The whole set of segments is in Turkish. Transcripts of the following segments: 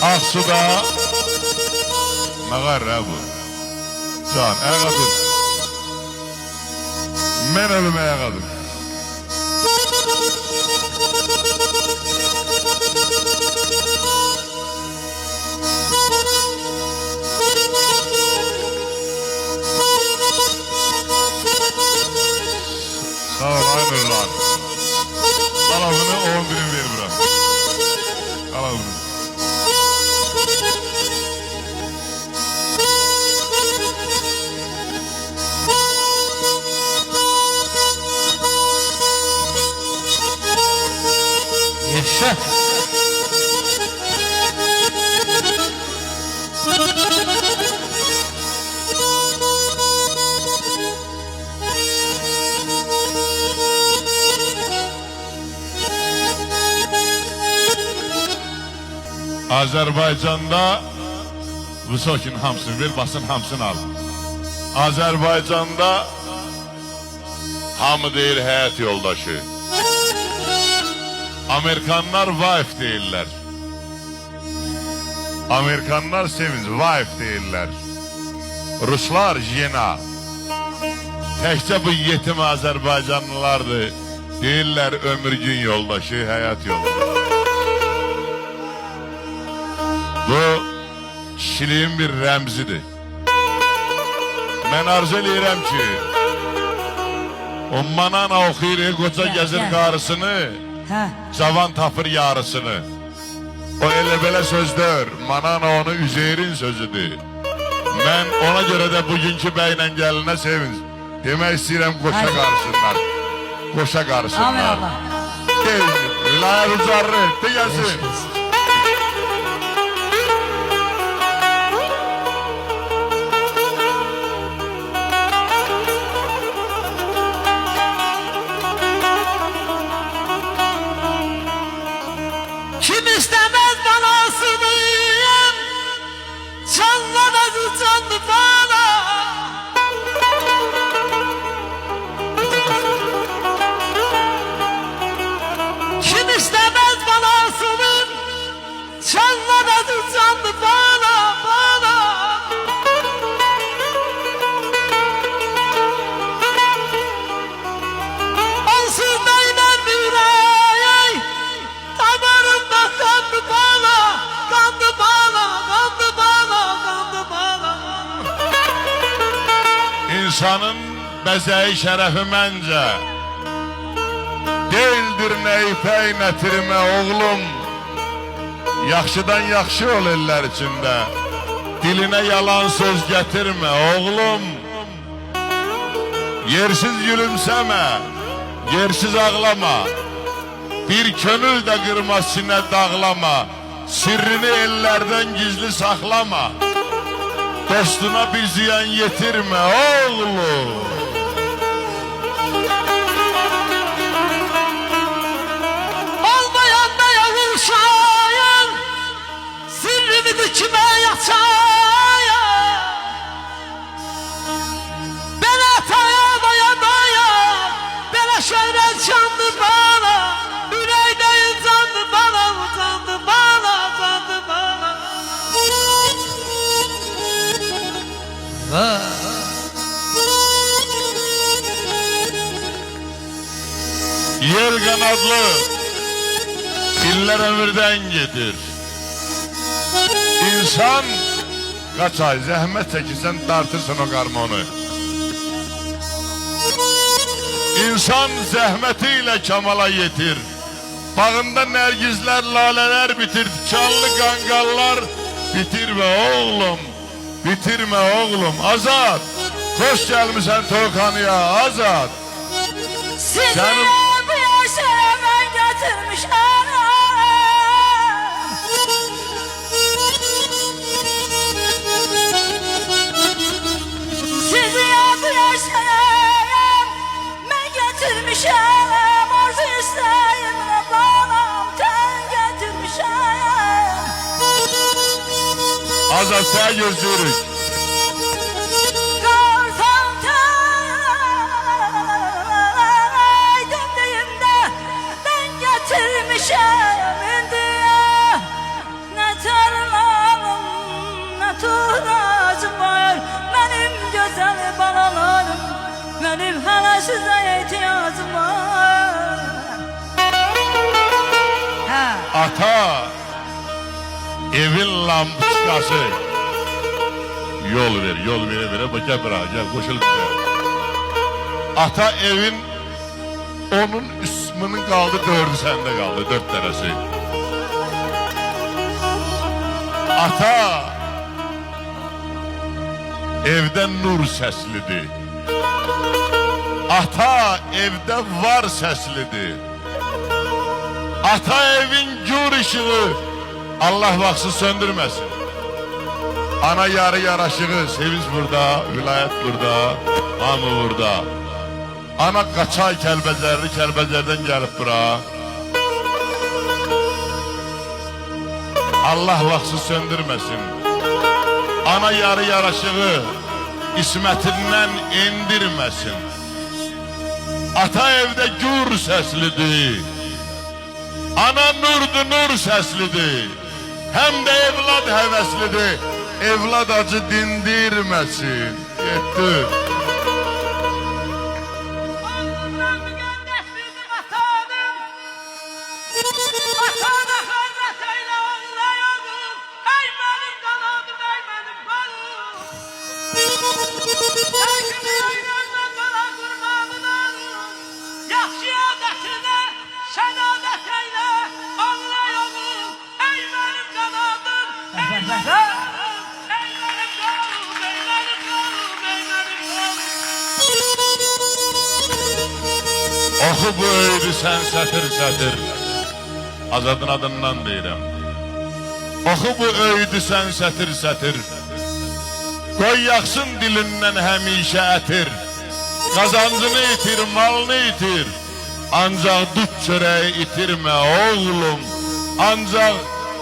Aksu'da ne var ya bu? Can, kadın. Ben ölüm kadın. Sağ ol Aynurlar. Al bunu 10 birim ver bırak. Al bunu. Yaşa. Azerbaycan'da Vısokin hamsın ver basın hamsın al. Azerbaycan'da hamı deyir həyat yoldaşı. Amerikanlar wife deyirlər. Amerikanlar sevinç wife deyirlər. Ruslar jena. Təkcə bu yetim Azərbaycanlılardır. Deyirlər ömürgün yoldaşı, həyat yoldaşı. Bu kişiliğin bir rəmzidir. Mən arzu edirəm ki o manana oxuyur, qoca gəzir qarısını, cavan tapır yarısını. O elə belə sözdür, manana onu Üzeyrin sözüdür. Mən ona göre de bugünkü bəylə gəlinə sevinç. Demək istəyirəm qoşa qarısınlar. Qoşa qarısınlar. Deyil, vilayət ucarlı, deyəsin. Kim istemez balasını, canladı canlı bana. Kim istemez balasını, canladı canlı bana, bana. Olsun beyler bir ay, damarımda kandı bana, kandı bana, kandı bana, kandı bana. İnsanın bəzəyi şərəfi məncə deyildir nə ipək nə tirimə oğlum. Yaxşıdan yaxşı ol eller içində, diline yalan söz getirme oğlum. Yersiz gülümseme, yersiz ağlama, bir könül de kırma sinə dağlama, sirrini ellerden gizli saklama, dostuna bir ziyan yetirme oğlum. Olmayan da yavuşayan, sirrimi de kime yataya. Ben ataya daya daya, bana şöhret candı bana, yüreğdeyim candı bana, candı bana, candı bana. Yel kanadlı, iller ömürden getir. İnsan kaç ay zahmet çekirsen tartırsın o karmonu. İnsan zahmetiyle kamala yetir. Bağında nergizler, laleler bitir. Canlı kangallar bitirme oğlum. Bitirme oğlum. Azat, hoş gelmişsen Tokanı'ya Azat. Sizi Canım. bu yaşa ben getirmiş anam. Sizi bu yaşa ben getirmişim. Arzu isteğimle bağlamdan getirmişim. Azat sen gözlüyoruz. size ihtiyacım var. Ha. Ata evin lampoçkası. Yol vere bak gel bura gel koşul bize. Ata evin onun isminin kaldı dördü sende kaldı 4 tanesi. Ata evde nur seslidir. Ata evde var seslidir. Ata evin gür ışığı Allah vaxtı söndürmesin. Ana yarı yaraşığı sevinç burada, vilayet burada, hamı burada. Ana kaçay Kəlbəcərdən gəlib bura. Allah vaxtı söndürmesin. Ana yarı yaraşığı ismetinden indirmesin. Ata evde gür seslidir. Ana nurdu nur seslidir. Hem de evlad heveslidir. Evlad acı dindirmesin. Yetti. Oxu bu öydü sən sətir. Azadın adından deyirəm. Oxu bu öydü sən sətir. Qoy yaxsın dilindən həmişə ətir. Qazancını itir, malını itir. Ancaq dut çörəyi itirmə oğlum. Ancaq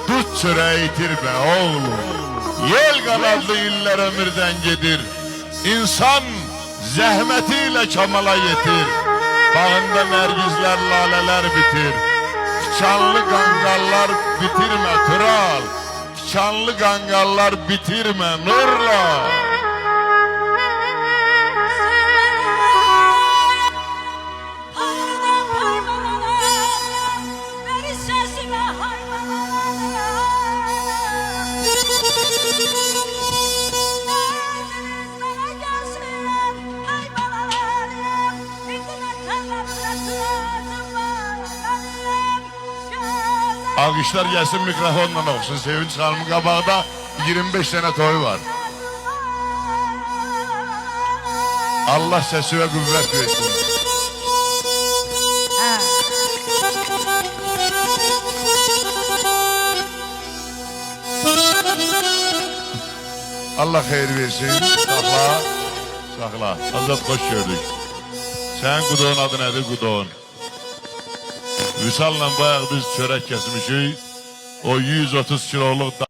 dut çörəyi itirmə oğlum. Yel qanadlı illər ömürdən gedir. İnsan zəhmətiyle kamala yetir. Bağında nergizler, laleler bitir. Tikanlı gangallar bitirme kral. Tikanlı gangallar bitirme nurla. Alkışlar gelsin mikrofonla olsun. Sevinç Hanım'ın kabağda 25 sene toyu var. Allah sesi ve kuvvet versin. Allah hayır versin. Sakla. Azat hoş gördük. Sen Kudoğun adı nedir Kudoğun? Vüsal'la bayağı biz çörek kesmişik. O 130 kiloluk